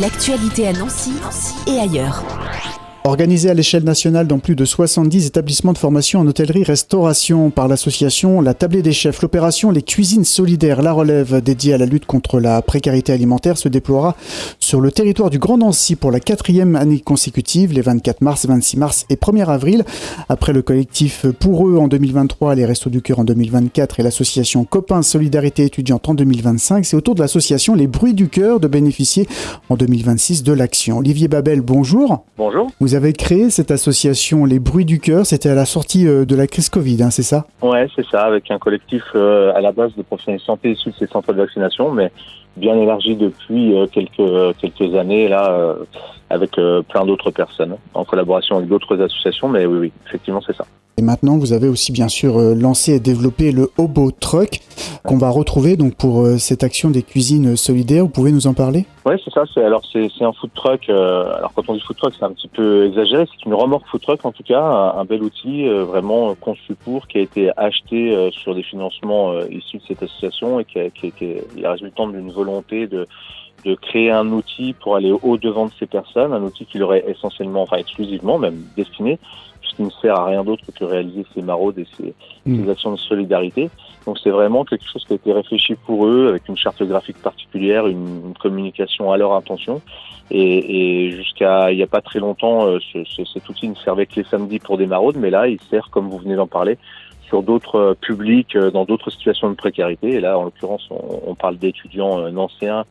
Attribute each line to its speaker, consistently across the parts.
Speaker 1: L'actualité à Nancy et ailleurs.
Speaker 2: Organisée à l'échelle nationale dans plus de 70 établissements de formation en hôtellerie-restauration par l'association La Tablée des Chefs, l'opération Les Cuisines Solidaires, la relève dédiée à la lutte contre la précarité alimentaire se déploiera sur le territoire du Grand Nancy pour la 4e année consécutive, les 24 mars, 26 mars et 1er avril. Après le collectif Pour eux en 2023, les Restos du Cœur en 2024 et l'association Copains Solidarité étudiante en 2025, c'est au tour de l'association Les Bruits du Cœur de bénéficier en 2026 de l'action. Olivier Babel, bonjour.
Speaker 3: Bonjour.
Speaker 2: Vous avez créé cette association Les Bruits du Cœur, c'était à la sortie de la crise Covid, c'est ça ?
Speaker 3: Ouais, c'est ça, avec un collectif à la base de professionnels de santé issus de ces centres de vaccination, mais bien élargi depuis quelques années là, avec plein d'autres personnes, en collaboration avec d'autres associations, mais oui, effectivement, c'est ça.
Speaker 2: Et maintenant, vous avez aussi bien sûr lancé et développé le Hobo Truck qu'on va retrouver donc pour cette action des cuisines solidaires. Vous pouvez nous en parler ?
Speaker 3: Oui, c'est ça. C'est un food truck. Alors quand on dit food truck, c'est un petit peu exagéré. C'est une remorque food truck en tout cas, un bel outil vraiment conçu pour, qui a été acheté sur des financements issus de cette association et qui est la résultante d'une volonté de créer un outil pour aller au-devant de ces personnes, un outil qui leur est essentiellement, enfin exclusivement même destiné, puisqu'il ne sert à rien d'autre que réaliser ces maraudes et ces actions de solidarité. Donc c'est vraiment quelque chose qui a été réfléchi pour eux, avec une charte graphique particulière, une communication à leur intention. Et jusqu'à il n'y a pas très longtemps, cet outil ne servait que les samedis pour des maraudes, mais là il sert, comme vous venez d'en parler, sur d'autres publics, dans d'autres situations de précarité. Et là, en l'occurrence, on parle d'étudiants nancéens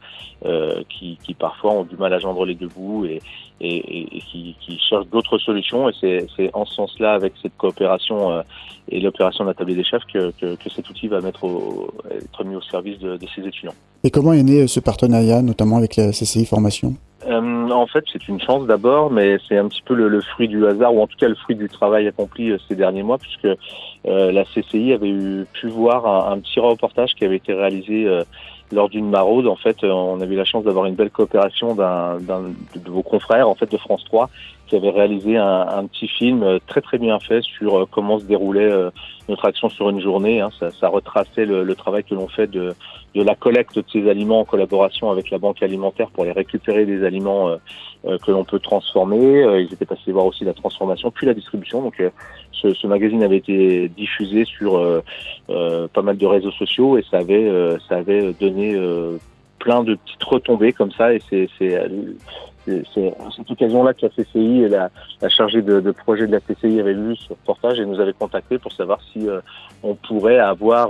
Speaker 3: qui parfois ont du mal à joindre les deux bouts et qui cherchent d'autres solutions. Et c'est en ce sens-là, avec cette coopération et l'opération de la Tablée des Chefs, que cet outil va être mis au service de ces étudiants.
Speaker 2: Et comment est né ce partenariat, notamment avec la CCI Formation ?
Speaker 3: En fait, c'est une chance d'abord, mais c'est un petit peu le fruit du hasard, ou en tout cas le fruit du travail accompli ces derniers mois, puisque la CCI avait pu voir un petit reportage qui avait été réalisé lors d'une maraude. En fait, on avait eu la chance d'avoir une belle coopération de vos confrères, en fait, de France 3, qui avait réalisé un petit film très très bien fait sur comment se déroulait notre action sur une journée. Ça retraçait le travail que l'on fait de la collecte de ces aliments en collaboration avec la banque alimentaire pour les récupérer des aliments que l'on peut transformer. Ils étaient passés voir aussi la transformation puis la distribution. Donc ce magazine avait été diffusé sur pas mal de réseaux sociaux et ça avait donné plein de petites retombées comme ça, et c'est à cette occasion-là que la CCI et la chargée de projet de la CCI avait vu ce reportage et nous avait contacté pour savoir si on pourrait avoir,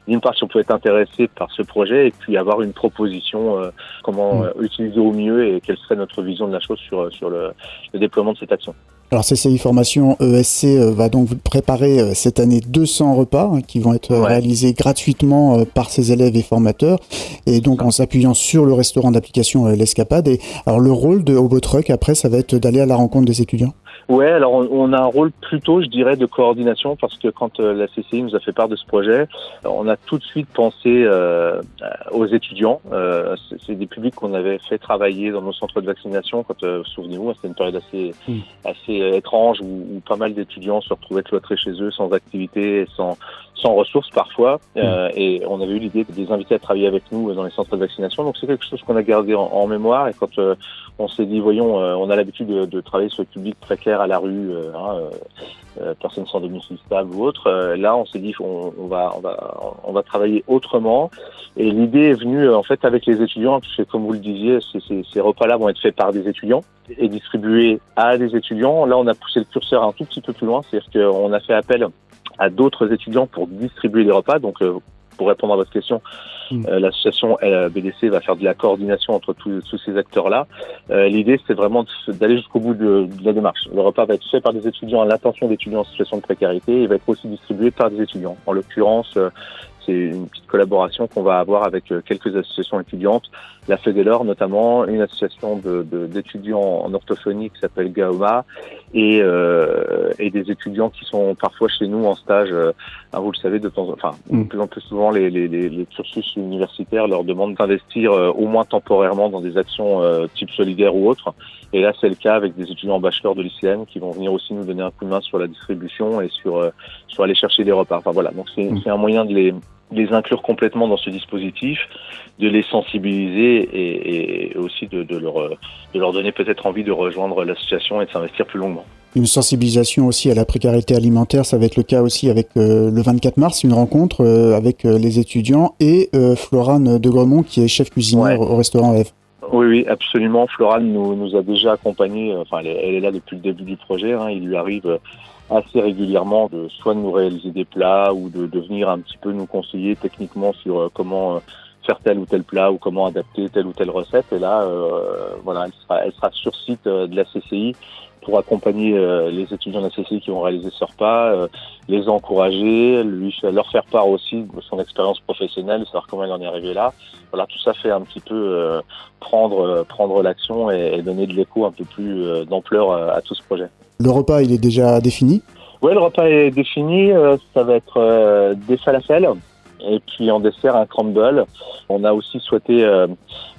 Speaker 3: d'une part, si on pouvait être intéressé par ce projet et puis avoir une proposition, comment utiliser au mieux et quelle serait notre vision de la chose sur le déploiement de cette action.
Speaker 2: Alors CCI Formation ESC va donc préparer cette année 200 repas qui vont être réalisés gratuitement par ses élèves et formateurs, et donc en s'appuyant sur le restaurant d'application L'Escapade. Et alors le rôle de Hobo Truck après, ça va être d'aller à la rencontre des étudiants.
Speaker 3: Ouais, alors on a un rôle plutôt, je dirais, de coordination, parce que quand la CCI nous a fait part de ce projet, on a tout de suite pensé aux étudiants. C'est des publics qu'on avait fait travailler dans nos centres de vaccination. Quand souvenez-vous, c'était une période assez étrange où pas mal d'étudiants se retrouvaient cloîtrés chez eux, sans activité, et sans ressources parfois. Et on avait eu l'idée de les inviter à travailler avec nous dans les centres de vaccination. Donc c'est quelque chose qu'on a gardé en mémoire. Et quand on s'est dit, voyons, on a l'habitude de travailler sur le public précaire à la rue, personnes sans domicile stable ou autre. Là, on s'est dit, on va travailler autrement. Et l'idée est venue en fait avec les étudiants, parce que comme vous le disiez, ces repas-là vont être faits par des étudiants et distribués à des étudiants. Là, on a poussé le curseur un tout petit peu plus loin, c'est-à-dire qu'on a fait appel à d'autres étudiants pour distribuer les repas. Donc, pour répondre à votre question, l'association BDC va faire de la coordination entre tous ces acteurs-là. L'idée, c'est vraiment d'aller jusqu'au bout de la démarche. Le repas va être fait par des étudiants à l'attention d'étudiants en situation de précarité et va être aussi distribué par des étudiants. En l'occurrence, c'est une petite collaboration qu'on va avoir avec quelques associations étudiantes, la FEDELOR notamment, une association d'étudiants en orthophonie qui s'appelle Gaoma, et des étudiants qui sont parfois chez nous en stage. Vous le savez, de plus en plus souvent, les cursus universitaires leur demandent d'investir au moins temporairement dans des actions type solidaire ou autre. Et là, c'est le cas avec des étudiants bachelor de lycéennes qui vont venir aussi nous donner un coup de main sur la distribution et sur aller chercher des repas. Enfin voilà, donc c'est un moyen de les inclure complètement dans ce dispositif, de les sensibiliser et aussi de leur donner peut-être envie de rejoindre l'association et de s'investir plus longuement.
Speaker 2: Une sensibilisation aussi à la précarité alimentaire, ça va être le cas aussi avec le 24 mars, une rencontre avec les étudiants et Florane de Gremont qui est chef cuisinière au restaurant Eve.
Speaker 3: Oui, absolument. Florane nous a déjà accompagnés, elle est là depuis le début du projet, il lui arrive assez régulièrement de soit de nous réaliser des plats ou de venir un petit peu nous conseiller techniquement sur comment faire tel ou tel plat ou comment adapter telle ou telle recette. Et là, elle sera sur site de la CCI pour accompagner les étudiants de la CCI qui vont réaliser ce repas, les encourager, leur faire part aussi de son expérience professionnelle, savoir comment elle en est arrivée là. Voilà, tout ça fait un petit peu prendre l'action et donner de l'écho un peu plus d'ampleur à tout ce projet.
Speaker 2: Le repas, il est déjà défini ?
Speaker 3: Oui, le repas est défini. Ça va être des falafels et puis en dessert un crumble. On a aussi souhaité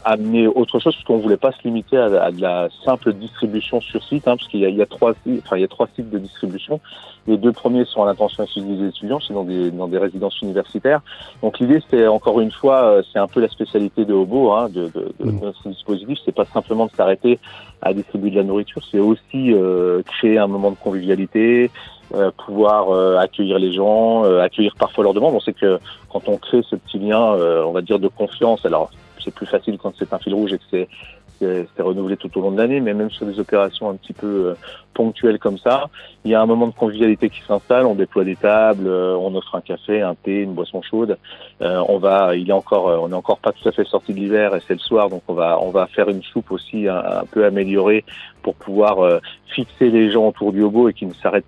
Speaker 3: amener autre chose parce qu'on voulait pas se limiter à de la simple distribution sur site, parce qu'il y a trois sites de distribution. Les 2 premiers sont à l'intention exclusive des étudiants, c'est dans des résidences universitaires. Donc l'idée, c'est encore une fois, c'est un peu la spécialité de Hobo, de notre dispositif. C'est pas simplement de s'arrêter à distribuer de la nourriture, c'est aussi créer un moment de convivialité, pouvoir accueillir les gens, accueillir parfois leurs demandes. On sait que quand on crée ce petit lien, on va dire de confiance, alors c'est plus facile quand c'est un fil rouge et que c'est renouvelé tout au long de l'année, mais même sur des opérations un petit peu ponctuelles comme ça, il y a un moment de convivialité qui s'installe, on déploie des tables, on offre un café, un thé, une boisson chaude. On est encore pas tout à fait sorti de l'hiver et c'est le soir, donc on va faire une soupe aussi un peu améliorée pour pouvoir fixer les gens autour du hobo et qui ne s'arrêtent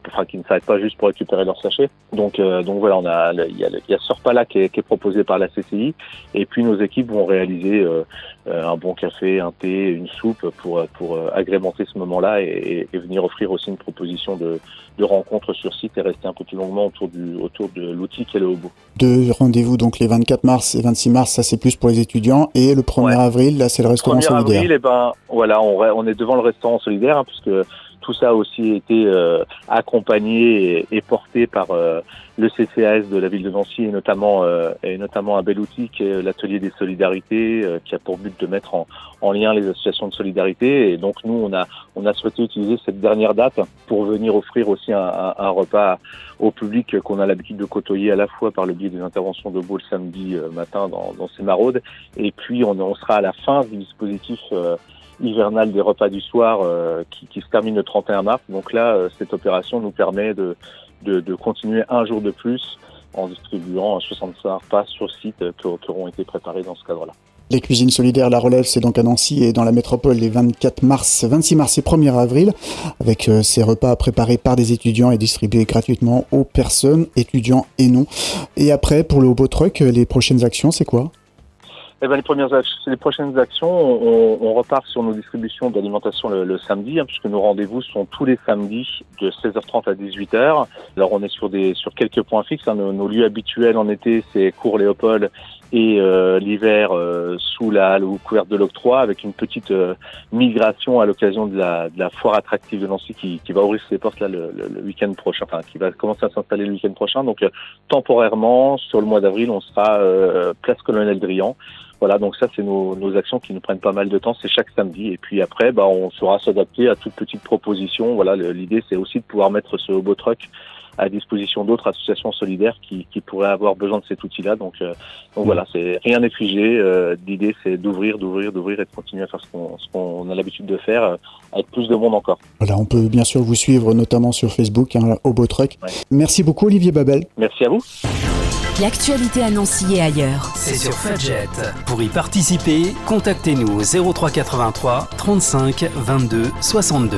Speaker 3: pas juste pour récupérer leur sachet. Donc voilà, il y a ce repas-là qui est proposé par la CCI, et puis nos équipes vont réaliser un bon café, un thé, une soupe pour agrémenter ce moment-là et venir offrir aussi une proposition de rencontre sur site et rester un peu plus longuement autour de l'outil qu'est le hobo.
Speaker 2: 2 rendez-vous, donc les 24 mars et 26 mars, ça c'est plus pour les étudiants, et le 1er avril, là c'est le restaurant solidaire.
Speaker 3: 1er avril, on est devant le restaurant solidaire, puisque tout ça a aussi été accompagné et porté par le CCAS de la ville de Nancy et notamment un bel outil qui est l'atelier des solidarités, qui a pour but de mettre en lien les associations de solidarité. Et donc nous, on a souhaité utiliser cette dernière date pour venir offrir aussi un repas au public qu'on a l'habitude de côtoyer à la fois par le biais des interventions de Hobo le samedi matin dans ces maraudes, et puis on sera à la fin du dispositif hivernal des repas du soir qui se termine le 31 mars. Donc là, cette opération nous permet de continuer un jour de plus en distribuant 65 repas sur site qui auront été préparés dans ce cadre-là.
Speaker 2: Les cuisines solidaires La Relève, c'est donc à Nancy et dans la métropole les 24 mars, 26 mars et 1er avril, avec ces repas préparés par des étudiants et distribués gratuitement aux personnes, étudiants et non. Et après, pour le Hobo Truck, les prochaines actions, c'est quoi ?
Speaker 3: Les prochaines actions, on repart sur nos distributions d'alimentation le samedi, puisque nos rendez-vous sont tous les samedis de 16h30 à 18h. Alors on est sur quelques points fixes. Nos lieux habituels en été, c'est Cours Léopold et l'hiver sous la halle ou couverte de l'octroi, avec une petite migration à l'occasion de la foire attractive de Nancy qui va ouvrir ses portes là le week-end prochain, qui va commencer à s'installer le week-end prochain. Donc temporairement, sur le mois d'avril, on sera place Colonel Drian. Voilà, donc ça c'est nos actions qui nous prennent pas mal de temps, c'est chaque samedi. Et puis après, on saura s'adapter à toute petite proposition. Voilà, l'idée c'est aussi de pouvoir mettre ce Hobo Truck à disposition d'autres associations solidaires qui pourraient avoir besoin de cet outil-là. Donc voilà, rien n'est figé. L'idée c'est d'ouvrir et de continuer à faire ce qu'on a l'habitude de faire avec plus de monde encore.
Speaker 2: Voilà, on peut bien sûr vous suivre notamment sur Facebook, Hobo Truck. Ouais. Merci beaucoup Olivier Babel.
Speaker 3: Merci à vous.
Speaker 1: L'actualité à Nancy et ailleurs,
Speaker 4: c'est sur Fudget. Pour y participer, contactez-nous au 03 83 35 22 62.